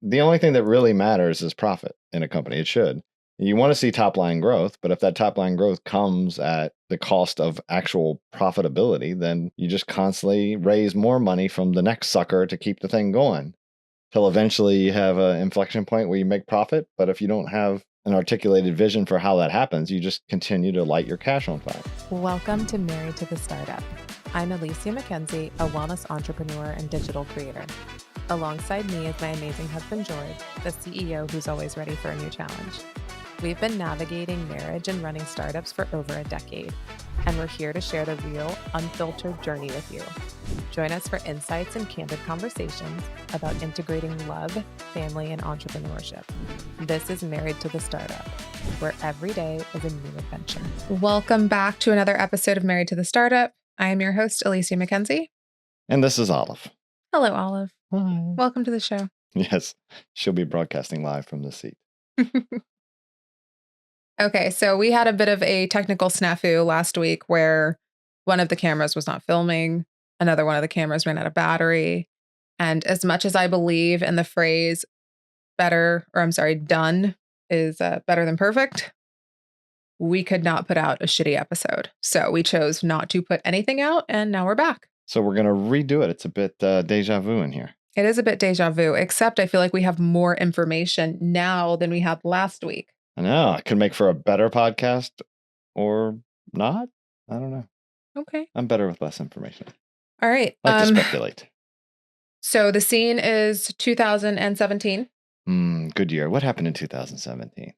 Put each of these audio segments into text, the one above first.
the only thing that really matters is profit in a company. It should. You want to see top line growth, but if that top line growth comes at the cost of actual profitability, then you just constantly raise more money from the next sucker to keep the thing going till eventually you have an inflection point where you make profit. But if you don't have an articulated vision for how that happens, you just continue to light your cash on fire. Welcome to Married to the Startup. I'm Alicia Mackenzie, a wellness entrepreneur and digital creator. Alongside me is my amazing husband, George, the CEO who's always ready for a new challenge. We've been navigating marriage and running startups for over a decade, and we're here to share the real, unfiltered journey with you. Join us for insights and candid conversations about integrating love, family, and entrepreneurship. This is Married to the Startup, where every day is a new adventure. Welcome back to another episode of Married to the Startup. I am your host, Alicia Mackenzie. And this is Olive. Hello, Olive. Hi. Welcome to the show. Yes, she'll be broadcasting live from the seat. Okay, so we had a bit of a technical snafu last week where one of the cameras was not filming, another one of the cameras ran out of battery. And as much as I believe in the phrase done is better than perfect, we could not put out a shitty episode. So we chose not to put anything out, and now we're back. So we're going to redo it. It's a bit deja vu in here. It is a bit deja vu, except I feel like we have more information now than we had last week. I know. It could make for a better podcast or not. I don't know. Okay. I'm better with less information. All right. I like to speculate. So the scene is 2017. Good year. What happened in 2017?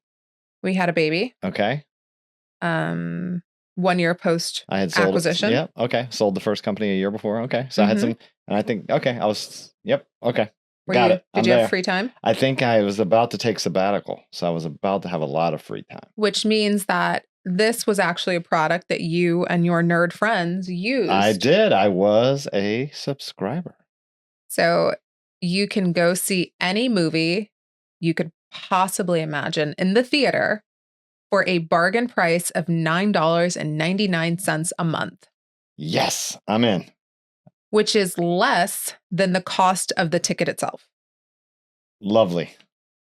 We had a baby. Okay. 1 year post I had sold acquisition. Yeah. Okay. Sold the first company a year before. Okay. So I had some, and I think, okay, okay. Got it. Did you have free time? I think I was about to take sabbatical. So I was about to have a lot of free time. Which means that this was actually a product that you and your nerd friends used. I did. I was a subscriber. So you can go see any movie you could possibly imagine in the theater for a bargain price of $9.99 a month. Yes, I'm in. Which is less than the cost of the ticket itself. Lovely.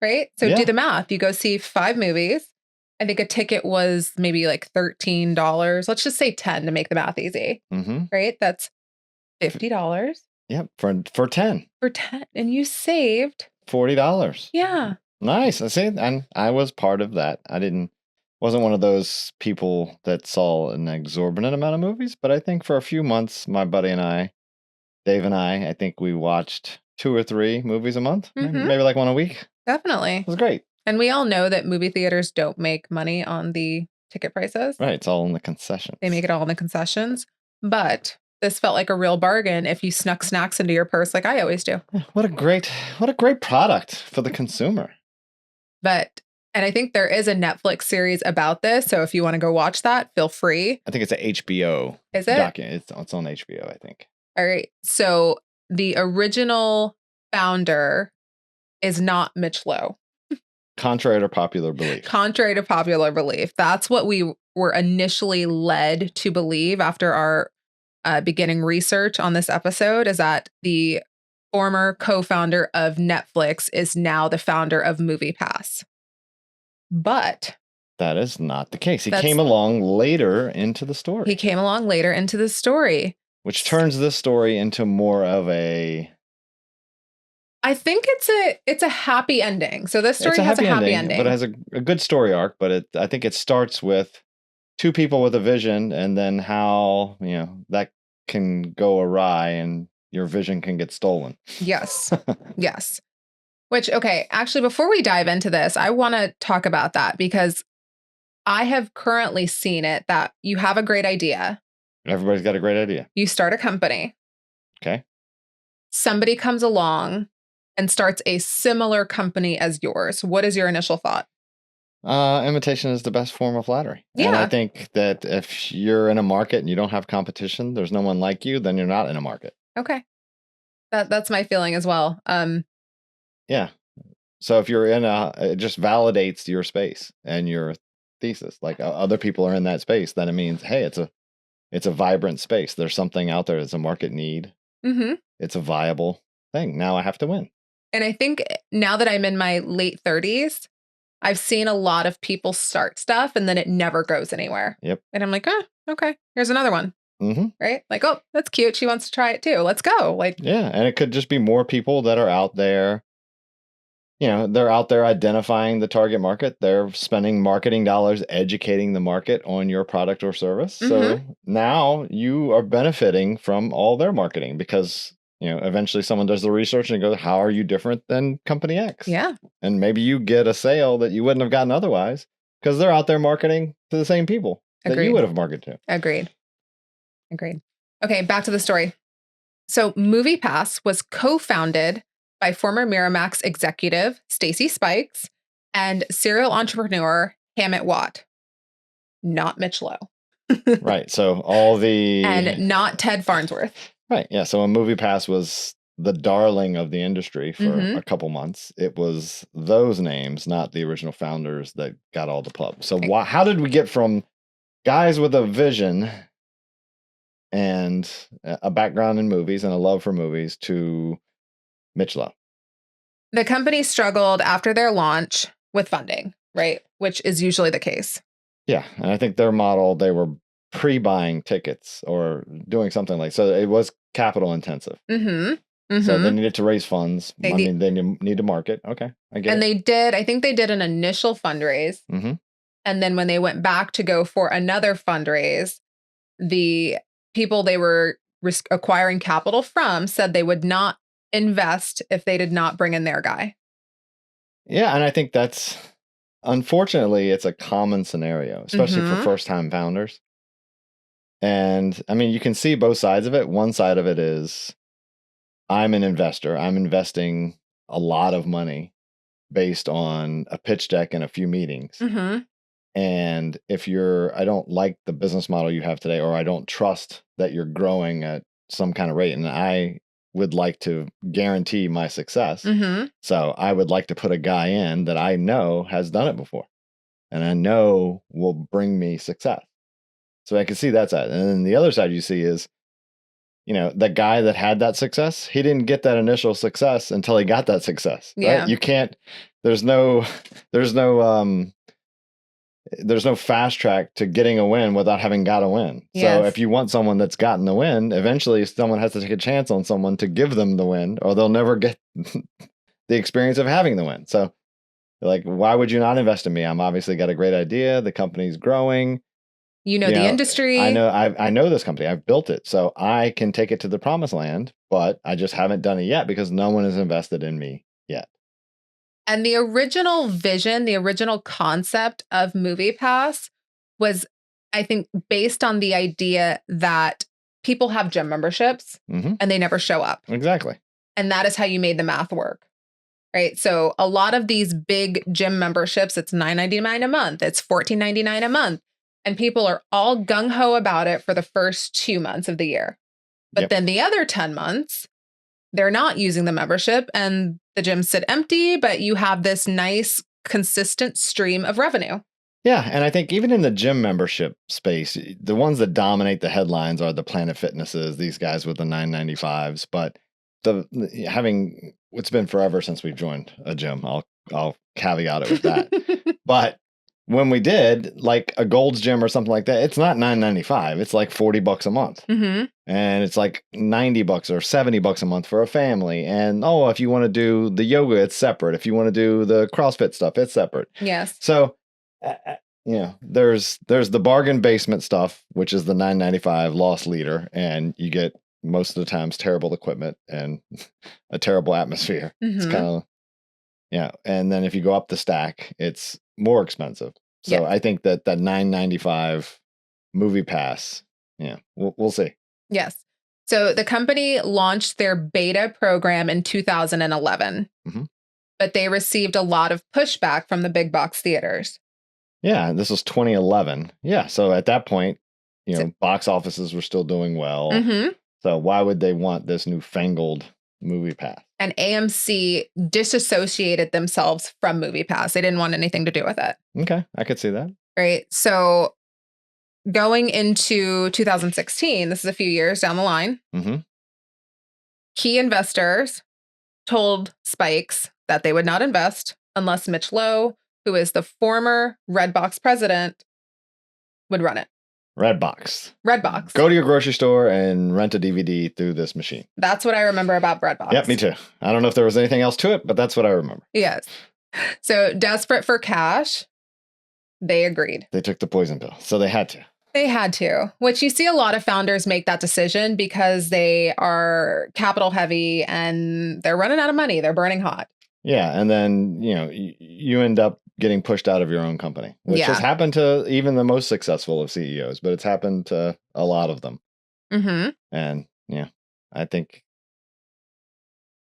Right? So do the math. You go see 5 movies. I think a ticket was maybe like $13. Let's just say 10 to make the math easy. Mm-hmm. Right? That's $50. Yep, for 10. For 10. And you saved $40. Yeah. Nice. I see. And I was part of that. Wasn't one of those people that saw an exorbitant amount of movies, but I think for a few months, my buddy and I, Dave and I think we watched 2 or 3 movies a month, maybe like one a week. Definitely. It was great. And we all know that movie theaters don't make money on the ticket prices. Right. It's all in the concessions. They make it all in the concessions. But this felt like a real bargain if you snuck snacks into your purse like I always do. What a great product for the consumer. And I think there is a Netflix series about this. So if you want to go watch that, feel free. I think it's an HBO. Is it? It's on HBO, I think. All right. So the original founder is not Mitch Lowe. Contrary to popular belief. That's what we were initially led to believe after our beginning research on this episode, is that the former co-founder of Netflix is now the founder of MoviePass. But that is not the case. He came along later into the story. Which turns this story into more of a... I think it's a happy ending. So this story has a happy ending. But it has a good story arc. But I think it starts with 2 people with a vision, and then how, that can go awry and your vision can get stolen. Yes. Yes. Which, okay, actually, before we dive into this, I want to talk about that because I have currently seen it that you have a great idea. Everybody's got a great idea. You start a company. Okay. Somebody comes along and starts a similar company as yours. What is your initial thought? Imitation is the best form of flattery. Yeah. And I think that if you're in a market and you don't have competition, there's no one like you, then you're not in a market. Okay. That's my feeling as well. Yeah. So if you're it just validates your space and your thesis. Like other people are in that space, then it means, hey, it's a vibrant space. There's something out there. It's a market need. Mm-hmm. It's a viable thing. Now I have to win. And I think now that I'm in my late 30s, I've seen a lot of people start stuff and then it never goes anywhere. Yep. And I'm like, okay, here's another one. Mm-hmm. Right? Like, oh, that's cute. She wants to try it too. Let's go. Like, yeah. And it could just be more people that are out there. They're out there identifying the target market. They're spending marketing dollars educating the market on your product or service. So now you are benefiting from all their marketing because, eventually someone does the research and goes, how are you different than company X? Yeah. And maybe you get a sale that you wouldn't have gotten otherwise because they're out there marketing to the same people that you would have marketed to. Agreed. Okay, back to the story. So MoviePass was co-founded by former Miramax executive Stacey Spikes and serial entrepreneur Hammett Watt, not Mitch Lowe. Right. So and not Ted Farnsworth. Right. Yeah. So when MoviePass was the darling of the industry for a couple months, it was those names, not the original founders, that got all the pub. So how did we get from guys with a vision and a background in movies and a love for movies to Mitch Lowe? The company struggled after their launch with funding, right? Which is usually the case. Yeah. And I think their model, they were pre-buying tickets or doing something so it was capital intensive. So they needed to raise funds. They need to market. Okay. I get it. I think they did an initial fundraise. And then when they went back to go for another fundraise, the people they were acquiring capital from said they would not invest if they did not bring in their guy. Yeah. And I think that's, unfortunately, it's a common scenario, especially for first-time founders. And I mean, you can see both sides of it. One side of it is, I'm an investor. I'm investing a lot of money based on a pitch deck and a few meetings. And if I don't like the business model you have today, or I don't trust that you're growing at some kind of rate, and I would like to guarantee my success. So I would like to put a guy in that I know has done it before and I know will bring me success. So I can see that side. And then the other side you see is, the guy that had that success, he didn't get that initial success until he got that success. Right? Yeah. You can't, there's no fast track to getting a win without having got a win. Yes. So if you want someone that's gotten the win, eventually someone has to take a chance on someone to give them the win, or they'll never get the experience of having the win. So why would you not invest in me? I'm obviously got a great idea. The company's growing. The industry. I know this company. I've built it. So I can take it to the promised land, but I just haven't done it yet because no one has invested in me yet. And the original vision, the original concept of MoviePass was, I think, based on the idea that people have gym memberships and they never show up. Exactly. And that is how you made the math work. Right. So a lot of these big gym memberships, it's $9.99 a month. It's $14.99 a month. And people are all gung-ho about it for the first 2 months of the year. But then the other 10 months, they're not using the membership and the gyms sit empty, but you have this nice, consistent stream of revenue. Yeah. And I think even in the gym membership space, the ones that dominate the headlines are the Planet Fitnesses, these guys with the $9.95s. But it's been forever since we've joined a gym. I'll caveat it with that. But when we did, like a Gold's Gym or something like that, it's not $9.95. It's like $40 a month. And it's like $90 or $70 a month for a family. And if you want to do the yoga, it's separate. If you want to do the CrossFit stuff, it's separate. Yes. So, there's the bargain basement stuff, which is the $9.95 loss leader. And you get most of the times terrible equipment and a terrible atmosphere. It's kind of, And then if you go up the stack, it's more expensive. So I think that $9.95 MoviePass, we'll see. Yes. So the company launched their beta program in 2011, but they received a lot of pushback from the big box theaters. Yeah, this was 2011. Yeah, so at that point, box offices were still doing well. So why would they want this newfangled MoviePass? And AMC disassociated themselves from MoviePass. They didn't want anything to do with it. Okay, I could see that. Right. So going into 2016, this is a few years down the line, key investors told Spikes that they would not invest unless Mitch Lowe, who is the former Redbox president, would run it. Redbox. Redbox. Go to your grocery store and rent a DVD through this machine. That's what I remember about Redbox. Yep, me too. I don't know if there was anything else to it, but that's what I remember. Yes. So desperate for cash, they agreed. They took the poison pill, so they had to. They had to, which you see a lot of founders make that decision because they are capital heavy and they're running out of money. They're burning hot. Yeah. And then, you end up getting pushed out of your own company, which has happened to even the most successful of CEOs, but it's happened to a lot of them. Mm-hmm. And I think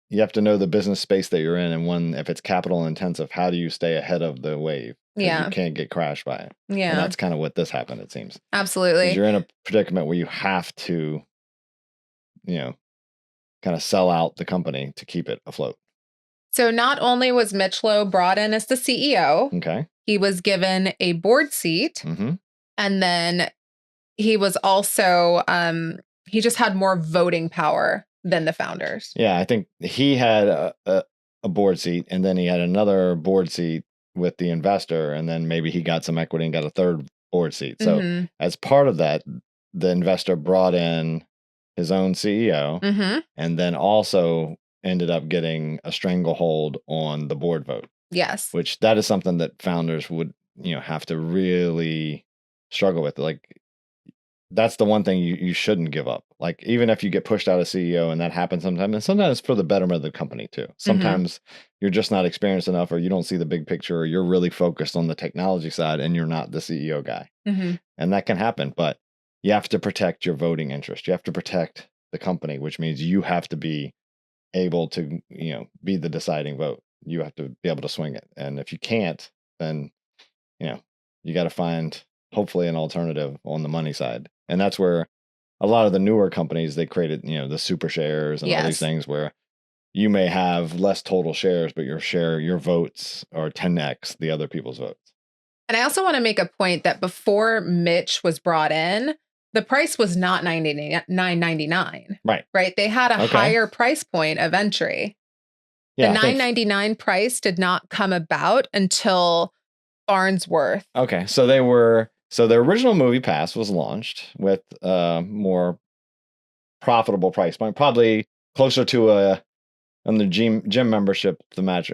you have to know the business space that you're in. And if it's capital intensive, how do you stay ahead of the wave? Yeah. You can't get crashed by it. Yeah. And that's kind of what this happened, it seems. Absolutely. You're in a predicament where you have to, kind of sell out the company to keep it afloat. So not only was Mitch Lowe brought in as the CEO, okay, he was given a board seat. Mm-hmm. And then he was also, he just had more voting power than the founders. Yeah, I think he had a board seat, and then he had another board seat with the investor, and then maybe he got some equity and got a third board seat. So as part of that, the investor brought in his own CEO, and then also ended up getting a stranglehold on the board vote. Yes. Which that is something that founders would, have to really struggle with. Like, that's the one thing you shouldn't give up. Like, even if you get pushed out of CEO and that happens sometimes, and sometimes for the betterment of the company too. Sometimes you're just not experienced enough, or you don't see the big picture, or you're really focused on the technology side and you're not the CEO guy. And that can happen, but you have to protect your voting interest. You have to protect the company, which means you have to be able to, be the deciding vote. You have to be able to swing it. And if you can't, then, you got to find hopefully an alternative on the money side. And that's where a lot of the newer companies, they created, the super shares and all these things where you may have less total shares, but your votes are 10x the other people's votes. And I also want to make a point that before Mitch was brought in, the price was not $9.99. Right. They had a higher price point of entry. Yeah, the $9.99 price did not come about until Farnsworth. Okay. So the original MoviePass was launched with more profitable price point, probably closer to on the gym membership, the match,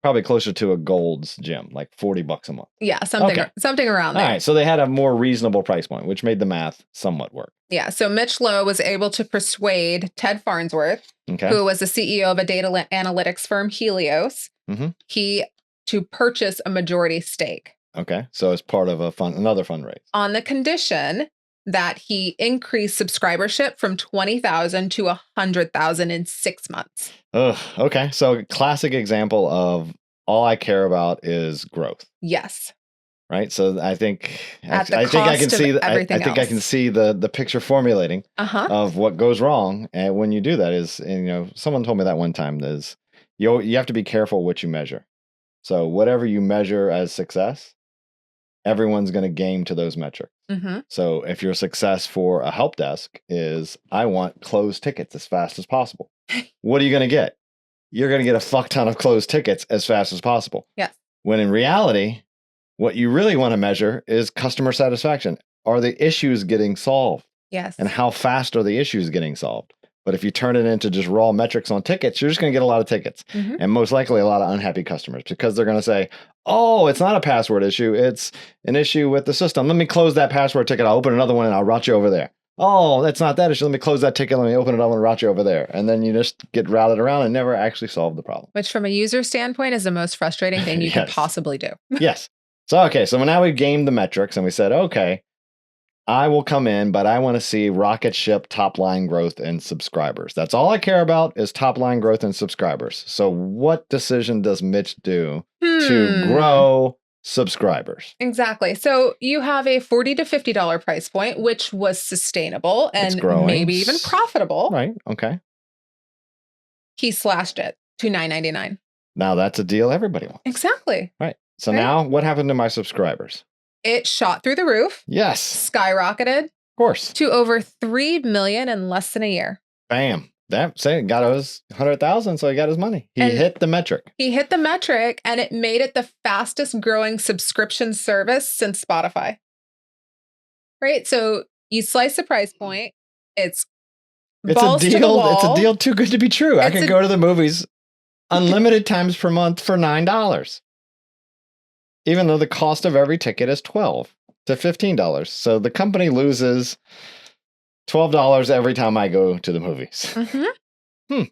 probably closer to a Gold's gym, like $40 a month. Yeah, something around there. All right, so they had a more reasonable price point, which made the math somewhat work. Yeah, so Mitch Lowe was able to persuade Ted Farnsworth, who was the CEO of a data analytics firm, Helios, to purchase a majority stake. Okay, so as part of another fundraise. On the condition that he increased subscribership from 20,000 to 100,000 in 6 months. Okay. So classic example of all I care about is growth. Yes. Right. So I think I can see the picture formulating of what goes wrong. And when you do that is, someone told me that one time is you have to be careful what you measure. So whatever you measure as success, everyone's going to game to those metrics. So if your success for a help desk is, I want closed tickets as fast as possible. What are you going to get? You're going to get a fuck ton of closed tickets as fast as possible. Yes. When in reality, what you really want to measure is customer satisfaction. Are the issues getting solved? Yes. And how fast are the issues getting solved? But if you turn it into just raw metrics on tickets, you're just going to get a lot of tickets and most likely a lot of unhappy customers because they're going to say, oh, it's not a password issue. It's an issue with the system. Let me close that password ticket. I'll open another one and I'll route you over there. Oh, that's not that issue. Let me close that ticket. Let me open another one and route you over there. And then you just get routed around and never actually solve the problem. Which from a user standpoint is the most frustrating thing you could possibly do. Yes. So now we gamed the metrics and we said, okay, I will come in, but I want to see rocket ship top line growth and subscribers. That's all I care about is top line growth and subscribers. So what decision does Mitch do to grow subscribers? Exactly. So you have a $40 to $50 price point, which was sustainable and maybe even profitable. Right. Okay. He slashed it to $9.99. Now that's a deal everybody wants. Exactly. Right. So now what happened to my subscribers? It shot through the roof. Yes. Skyrocketed. Of course. To over 3 million in less than a year. Bam. That saying got us 100,000, so he got his money. He hit the metric. He hit the metric, and it made it the fastest growing subscription service since Spotify. Right? So you slice the price point. It's balls a to the deal. wall. It's a deal too good to be true. I could go to the movies unlimited times per month for $9, even though the cost of every ticket is $12 to $15. So the company loses $12 every time I go to the movies. Mm-hmm.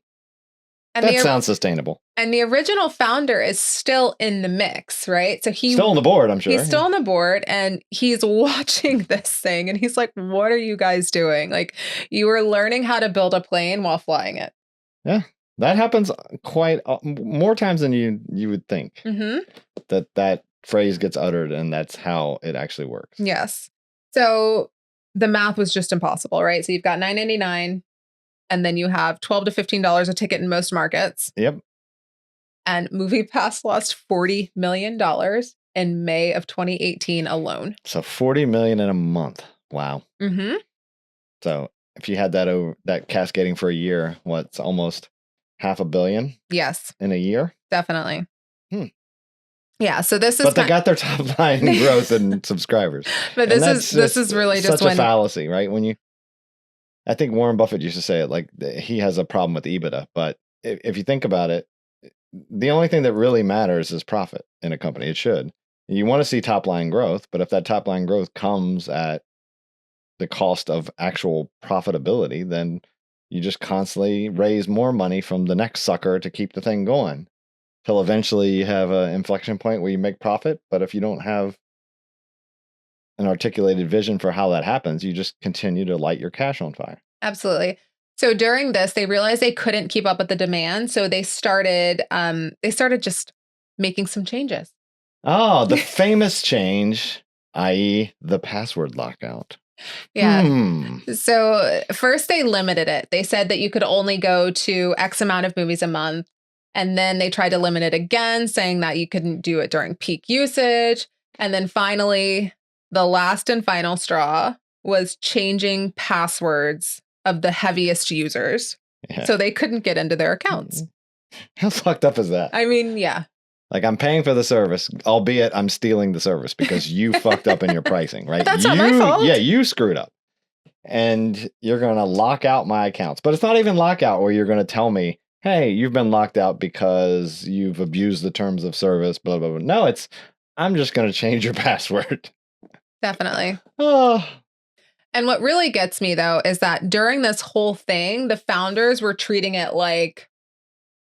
And that sounds sustainable. And the original founder is still in the mix, right? So he's still on the board, I'm sure. He's still on the board, and he's watching this thing, and he's like, what are you guys doing? Like, you were learning how to build a plane while flying it. Yeah, that happens quite more times than you would think. That phrase gets uttered, and that's how it actually works. Yes. So the math was just impossible, right? So you've got $9.99. And then you have $12 to $15 a ticket in most markets. Yep. And MoviePass lost $40 million in May of 2018 alone. So $40 million in a month. Wow. Mm-hmm. So if you had that cascading for a year, what's almost $500 million? Yes. In a year? Definitely. Yeah. So this is. But they got their top line growth in subscribers. But this is really just such a fallacy, right? I think Warren Buffett used to say it like he has a problem with EBITDA, but if you think about it, the only thing that really matters is profit in a company. It should. You want to see top line growth, but if that top line growth comes at the cost of actual profitability, then you just constantly raise more money from the next sucker to keep the thing going till eventually you have an inflection point where you make profit. But if you don't have an articulated vision for how that happens, you just continue to light your cash on fire. Absolutely. So during this, they realized they couldn't keep up with the demand. So they started just making some changes. Oh, the famous change, i.e. the password lockout. Yeah. So first they limited it. They said that you could only go to X amount of movies a month. And then they tried to limit it again, saying that you couldn't do it during peak usage. And then finally, the last and final straw was changing passwords of the heaviest users. Yeah. So they couldn't get into their accounts. How fucked up is that? I mean, yeah. Like, I'm paying for the service, albeit I'm stealing the service because you fucked up in your pricing, right? But that's not my fault. Yeah, you screwed up. And you're going to lock out my accounts. But it's not even lockout where you're going to tell me, hey, you've been locked out because you've abused the terms of service, blah, blah, blah. No, I'm just going to change your password. Definitely. Oh. And what really gets me, though, is that during this whole thing, the founders were treating it like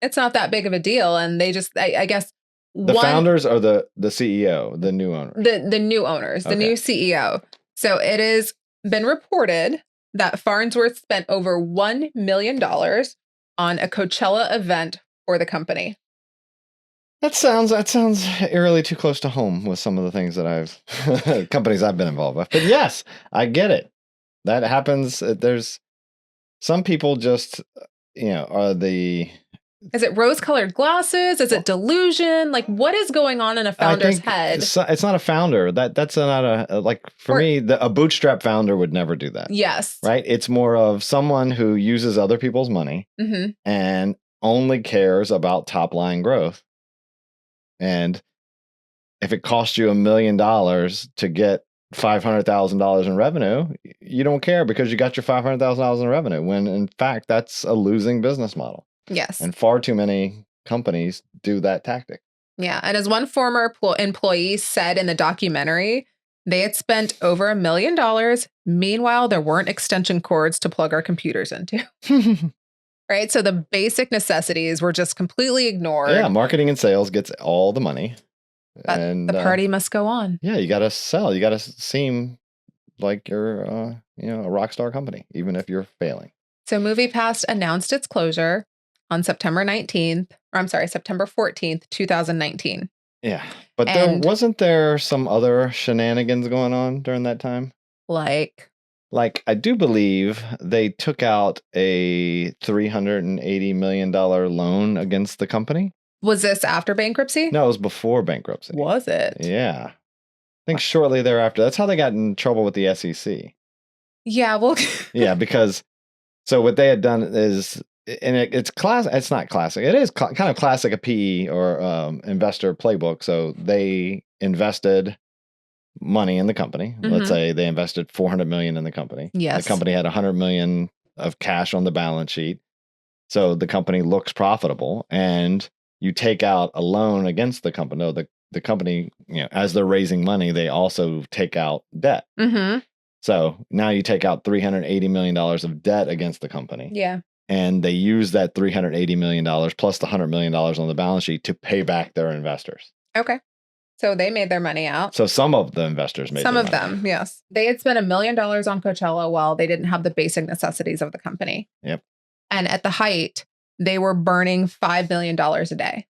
it's not that big of a deal. And they just, I guess. The founders are the CEO, the new owners. The new owners, the new CEO. So it has been reported that Farnsworth spent over $1 million on a Coachella event for the company. That sounds eerily too close to home with some of the things that companies I've been involved with. But yes, I get it. That happens. There's some people just, are the. Is it rose-colored glasses? Is it delusion? Like, what is going on in a founder's head? It's not a founder. That's not for me, a bootstrap founder would never do that. Yes. Right? It's more of someone who uses other people's money and only cares about top-line growth. And if it costs you $1 million to get $500,000 in revenue, you don't care because you got your $500,000 in revenue, when in fact, that's a losing business model. Yes. And far too many companies do that tactic. Yeah. And as one former employee said in the documentary, they had spent over $1 million. Meanwhile, there weren't extension cords to plug our computers into. Right. So the basic necessities were just completely ignored. Yeah. Marketing and sales gets all the money. But and the party must go on. Yeah. You got to sell. You got to seem like you're, a rock star company, even if you're failing. So MoviePass announced its closure on September 14th, 2019. Yeah. But wasn't there some other shenanigans going on during that time? Like, I do believe they took out a $380 million loan against the company. Was this after bankruptcy? No, it was before bankruptcy. Was it? Yeah. I think shortly thereafter. That's how they got in trouble with the SEC. Yeah, well. Yeah, because so what they had done is and it's classic. It's not classic. It is kind of classic a PE or investor playbook. So they invested money in the company. Let's say they invested 400 million in the company. Yes. The company had 100 million of cash on the balance sheet. So the company looks profitable, and you take out a loan against the company. No, the company, as they're raising money, they also take out debt. So now you take out $380 million of debt against the company. Yeah. And they use that $380 million plus the $100 million on the balance sheet to pay back their investors. Okay. So they made their money out. So some of the investors made some their of money. them, yes. They had spent $1 million on Coachella while they didn't have the basic necessities of the company. Yep. And at the height, they were burning $5 million a day.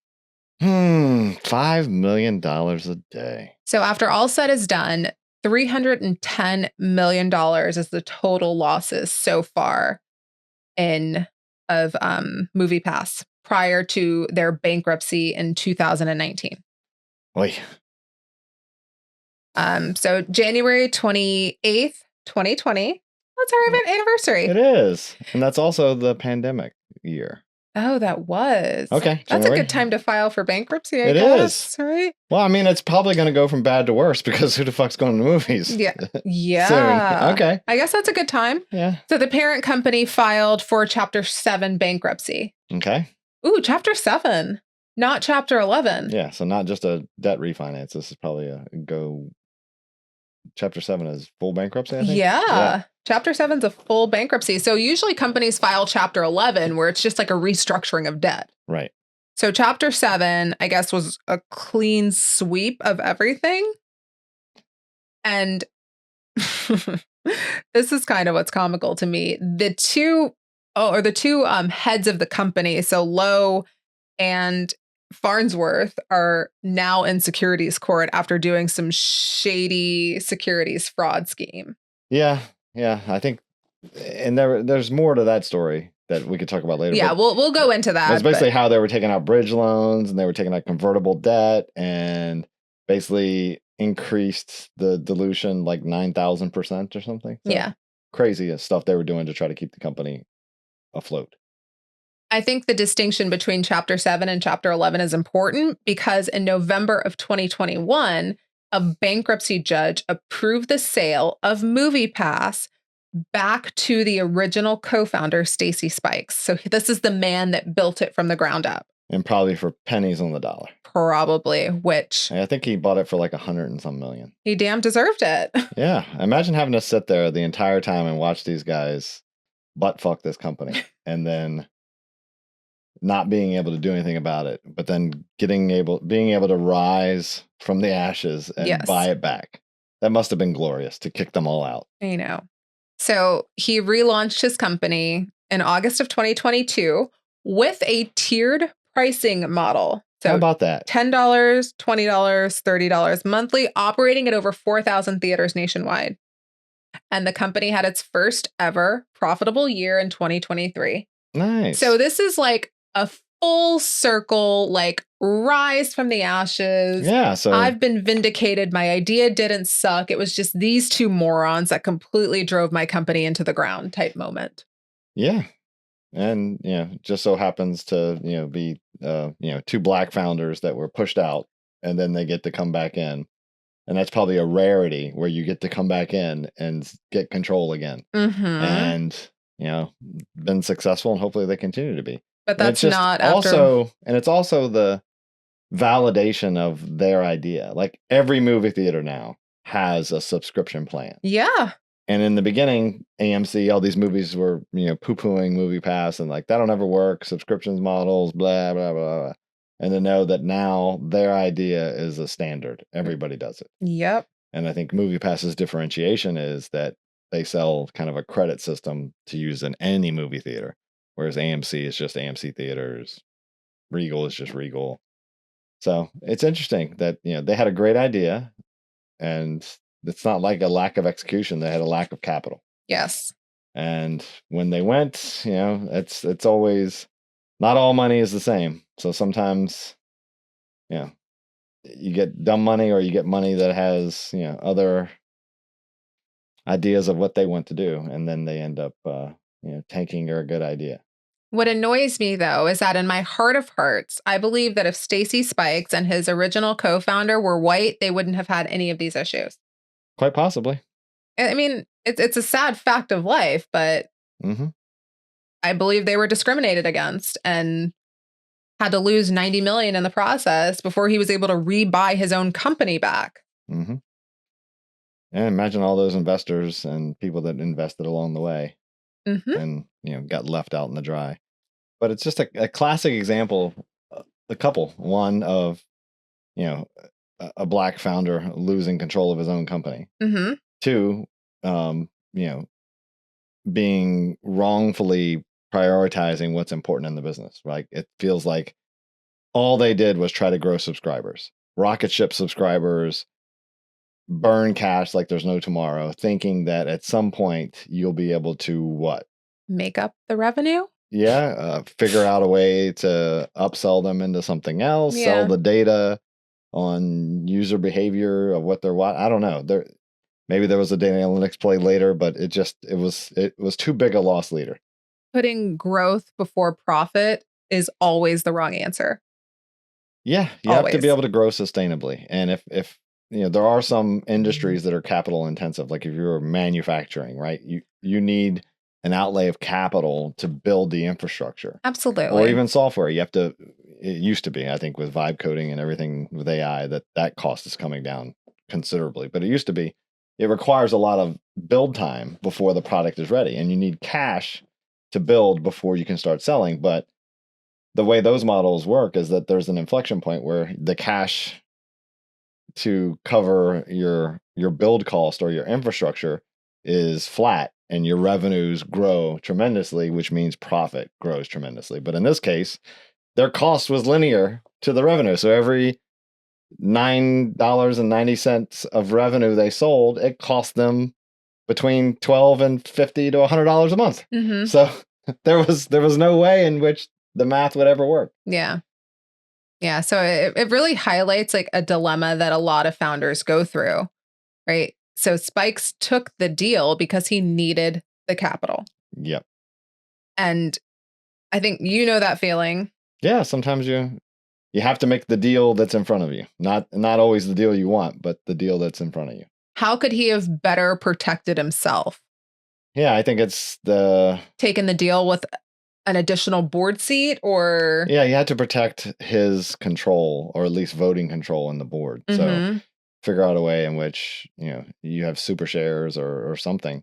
$5 million a day. So after all said is done, $310 million is the total losses so far of MoviePass prior to their bankruptcy in 2019. Oy. So January 28th, 2020, that's our anniversary. It is. And that's also the pandemic year. Oh, that was. Okay. That's a good time to file for bankruptcy, I It guess. is. Right? Well, I mean, it's probably going to go from bad to worse because who the fuck's going to movies? Yeah. Yeah. Soon. Okay. I guess that's a good time. Yeah. So the parent company filed for Chapter 7 bankruptcy. Okay. Ooh, Chapter 7, not Chapter 11. Yeah. So not just a debt refinance. This is probably Chapter 7 is full bankruptcy, I think? Yeah. Chapter 7 is a full bankruptcy. So usually companies file Chapter 11 where it's just like a restructuring of debt. Right. So Chapter 7, I guess, was a clean sweep of everything. And this is kind of what's comical to me. The two heads of the company, so Lowe and Farnsworth, are now in securities court after doing some shady securities fraud scheme. Yeah. I think, and there's more to that story that we could talk about later. Yeah, we'll go into that. It's basically how they were taking out bridge loans and they were taking out convertible debt and basically increased the dilution like 9,000% or something. So yeah. Crazy stuff they were doing to try to keep the company afloat. I think the distinction between Chapter 7 and Chapter 11 is important because in November of 2021, a bankruptcy judge approved the sale of MoviePass back to the original co-founder, Stacey Spikes. So this is the man that built it from the ground up. And probably for pennies on the dollar. Probably, which... I think he bought it for like 100 and some million. He damn deserved it. Yeah. Imagine having to sit there the entire time and watch these guys butt fuck this company and then not being able to do anything about it, but then being able to rise from the ashes and buy it back. That must have been glorious to kick them all out. I know. So he relaunched his company in August of 2022 with a tiered pricing model. So how about that? $10, $20, $30 monthly, operating at over 4,000 theaters nationwide. And the company had its first ever profitable year in 2023. Nice. So this is like a full circle, like rise from the ashes. Yeah. So I've been vindicated. My idea didn't suck. It was just these two morons that completely drove my company into the ground type moment. Yeah. And, just so happens to, be, two black founders that were pushed out and then they get to come back in. And that's probably a rarity where you get to come back in and get control again. And, been successful and hopefully they continue to be. But that's not also, and it's also the validation of their idea. Like every movie theater now has a subscription plan. Yeah. And in the beginning, AMC, all these movies were, poo-pooing MoviePass and like, that'll never work, subscriptions models, blah, blah, blah, blah. And to know that now their idea is a standard. Everybody does it. Yep. And I think MoviePass's differentiation is that they sell kind of a credit system to use in any movie theater. Whereas AMC is just AMC theaters. Regal is just Regal. So it's interesting that, they had a great idea and it's not like a lack of execution. They had a lack of capital. Yes. And when they went, it's always, not all money is the same. So sometimes, you get dumb money or you get money that has, other ideas of what they want to do. And then they end up, tanking a good idea. What annoys me, though, is that in my heart of hearts, I believe that if Stacey Spikes and his original co-founder were white, they wouldn't have had any of these issues. Quite possibly. I mean, it's a sad fact of life, but Hmm. I believe they were discriminated against and had to lose 90 million in the process before he was able to rebuy his own company back. Hmm. And imagine all those investors and people that invested along the way Hmm. and, got left out in the dry. But it's just a classic example, a couple, one of, you know, a black founder losing control of his own company. Hmm. Two, um, you know, being wrongfully prioritizing what's important in the business. Right? It feels like all they did was try to grow subscribers, rocket ship subscribers, burn cash like there's no tomorrow, thinking that at some point you'll be able to what? Make up the revenue? Yeah, figure out a way to upsell them into something else, sell Yeah. the data on user behavior of what they're watching. I don't know. Maybe there was a data analytics play later, but it was too big a loss leader. Putting growth before profit is always the wrong answer. Yeah, you have to be Always. able to grow sustainably. And if there are some industries that are capital intensive, like if you're manufacturing, right? You need an outlay of capital to build the infrastructure. Or Absolutely. even software. It used to be, I think, with vibe coding and everything with AI, that cost is coming down considerably. But it used to be, it requires a lot of build time before the product is ready, and you need cash to build before you can start selling. But the way those models work is that there's an inflection point where the cash to cover your build cost or your infrastructure is flat and your revenues grow tremendously, which means profit grows tremendously. But in this case, their cost was linear to the revenue. So every $9.90 of revenue they sold, it cost them between $12 and $50 to $100 a month. Hmm. So there was no way in which the math would ever work. Yeah. Yeah. So it really highlights like a dilemma that a lot of founders go through, right? So Spikes took the deal because he needed the capital. Yep. And I think you know that feeling. Yeah, sometimes you have to make the deal that's in front of you. Not always the deal you want, but the deal that's in front of you. How could he have better protected himself? Yeah, I think it's taken the deal with an additional board seat or yeah, you had to protect his control, or at least voting control in the board. So Mhm. figure out a way in which, you have super shares or something.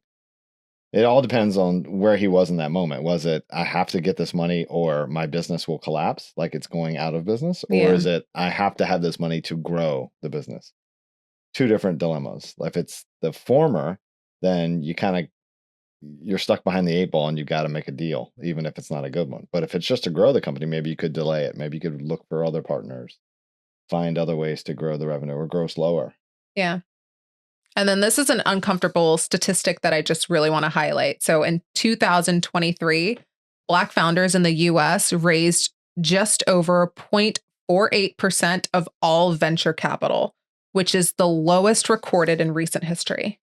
It all depends on where he was in that moment. Was it, I have to get this money or my business will collapse, like it's going out of business? Or Yeah. is it, I have to have this money to grow the business? Two different dilemmas. If it's the former, then you're stuck behind the eight ball and you've got to make a deal, even if it's not a good one. But if it's just to grow the company, maybe you could delay it. Maybe you could look for other partners, find other ways to grow the revenue or grow slower. Yeah. And then this is an uncomfortable statistic that I just really want to highlight. So in 2023, Black founders in the US raised just over 0.48% of all venture capital, which is the lowest recorded in recent history.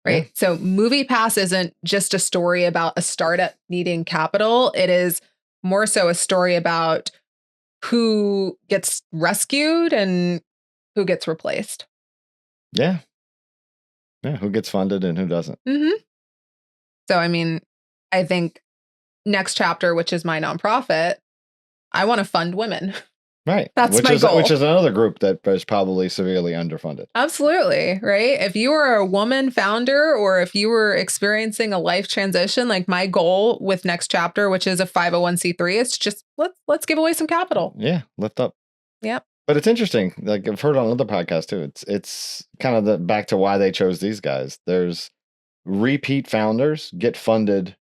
Right. Yeah. So MoviePass isn't just a story about a startup needing capital. It is more so a story about who gets rescued and who gets replaced. Yeah. Yeah. Who gets funded and who doesn't? Hmm. So, I mean, I think next chapter, which is my nonprofit, I want to fund women. Right. That's my goal. Which is another group that is probably severely underfunded. Absolutely. Right. If you were a woman founder or if you were experiencing a life transition, like my goal with next chapter, which is a 501c3, is to just let's give away some capital. Yeah. Lift up. Yep. But it's interesting. Like I've heard on other podcasts too. It's kind of back to why they chose these guys. There's repeat founders get funded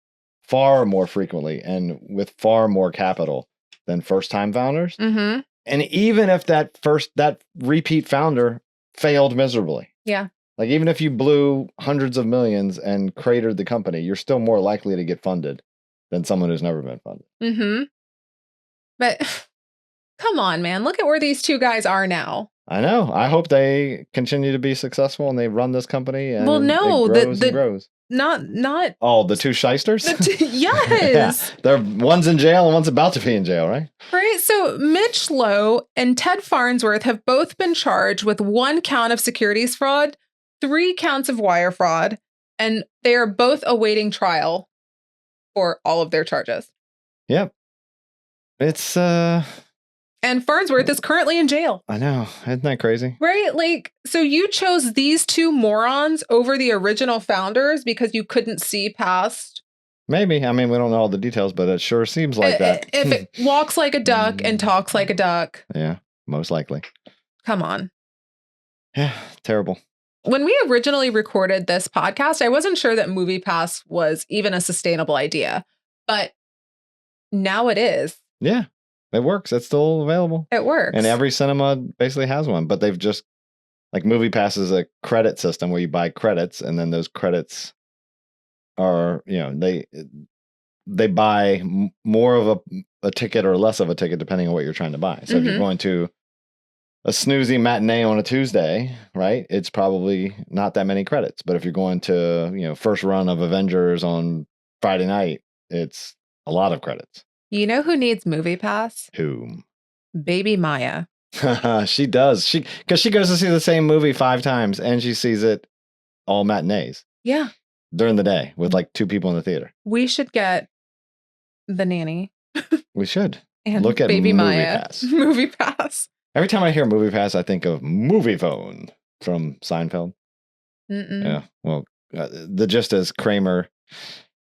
far more frequently and with far more capital than first time founders. Mm-hmm. And even if that repeat founder failed miserably. Yeah. Like even if you blew hundreds of millions and cratered the company, you're still more likely to get funded than someone who's never been funded. Mm-hmm. But come on, man. Look at where these two guys are now. I know. I hope they continue to be successful and they run this company and it grows and grows. not. Oh, the two shysters? Yes. Yeah. One's in jail and one's about to be in jail, right? Right. So Mitch Lowe and Ted Farnsworth have both been charged with 1 count of securities fraud, 3 counts of wire fraud, and they are both awaiting trial for all of their charges. Yep. It's And Farnsworth is currently in jail. I know. Isn't that crazy? Right? Like, so you chose these 2 morons over the original founders because you couldn't see past. Maybe. I mean, we don't know all the details, but it sure seems like that. If it walks like a duck and talks like a duck. Yeah, most likely. Come on. Yeah, terrible. When we originally recorded this podcast, I wasn't sure that MoviePass was even a sustainable idea, but now it is. Yeah, it works. It's still available. It works. And every cinema basically has one, but they've just, like MoviePass is a credit system where you buy credits and then those credits are, they buy more of a ticket or less of a ticket depending on what you're trying to buy. So if you're going to a snoozy matinee on a Tuesday, right, it's probably not that many credits. But if you're going to, first run of Avengers on Friday night, it's a lot of credits. You know who needs MoviePass? Who? Baby Maya. She does. Because she goes to see the same movie 5 times and she sees it all matinees. Yeah. During the day with like 2 people in the theater. We should get the nanny. We should. And look at Baby Maya. MoviePass. MoviePass. Every time I hear MoviePass, I think of Movie Phone from Seinfeld. Yeah. Well, the gist is Kramer,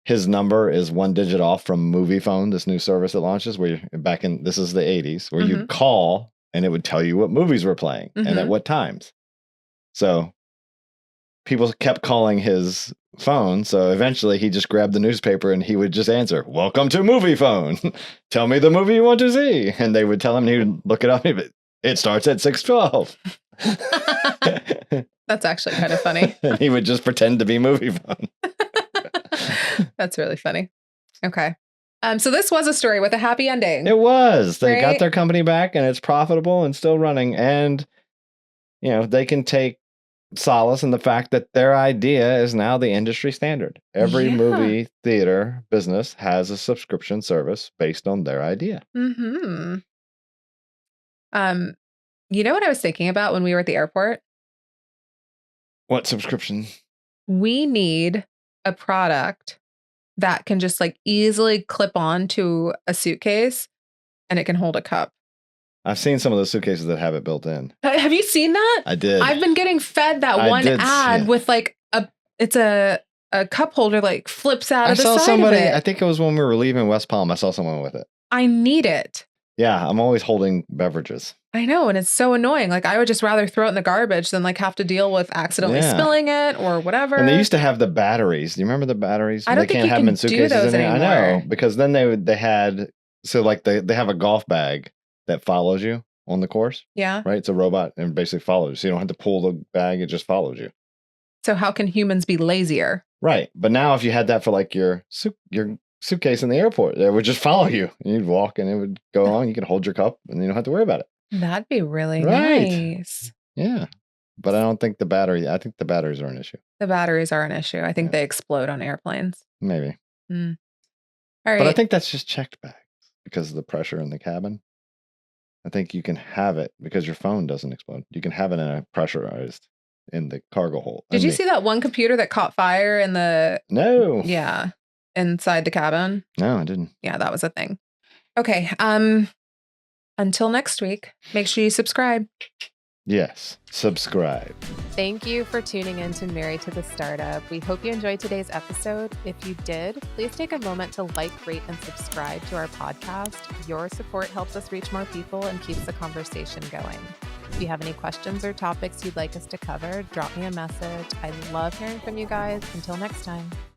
his number is 1 digit off from Movie Phone, this new service that launches where this is the 80s, where you'd call and it would tell you what movies were playing and at what times. So people kept calling his phone. So eventually he just grabbed the newspaper and he would just answer, "Welcome to Movie Phone. Tell me the movie you want to see." And they would tell him and he would look it up. It starts at 6:12. That's actually kind of funny. And he would just pretend to be Movie Phone. That's really funny. Okay. So this was a story with a happy ending. It was. They got their company back and it's profitable and still running. And, they can take solace in the fact that their idea is now the industry standard. Every movie theater business has a subscription service based on their idea. You know what I was thinking about when we were at the airport? What subscription? We need a product that can just like easily clip on to a suitcase and it can hold a cup. I've seen some of those suitcases that have it built in. Have you seen that? I did. I've been getting fed that one ad with like it's a cup holder like flips out of the side of it. I think it was when we were leaving West Palm. I saw someone with it. I need it. Yeah, I'm always holding beverages. I know, and it's so annoying. Like I would just rather throw it in the garbage than like have to deal with accidentally spilling it or whatever. And they used to have the batteries. Do you remember the batteries? I don't think you can do those anymore. I know, because then they had they have a golf bag that follows you on the course. Yeah. Right? It's a robot and basically follows you. So you don't have to pull the bag, it just follows you. So how can humans be lazier? Right. But now if you had that for like your suitcase in the airport, it would just follow you. And you'd walk and it would go on. You can hold your cup and you don't have to worry about it. That'd be really nice. Yeah. But I think the batteries are an issue. The batteries are an issue. I think they explode on airplanes. Maybe. All right. But I think that's just checked bags because of the pressure in the cabin. I think you can have it because your phone doesn't explode. You can have it in a pressurized in the cargo hold. Did you see that one computer that caught fire in the... No. Yeah. Inside the cabin? No, I didn't. Yeah, that was a thing. Okay. Until next week, make sure you subscribe. Yes, subscribe. Thank you for tuning in to Married to the Startup. We hope you enjoyed today's episode. If you did, please take a moment to like, rate, and subscribe to our podcast. Your support helps us reach more people and keeps the conversation going. If you have any questions or topics you'd like us to cover, drop me a message. I love hearing from you guys. Until next time.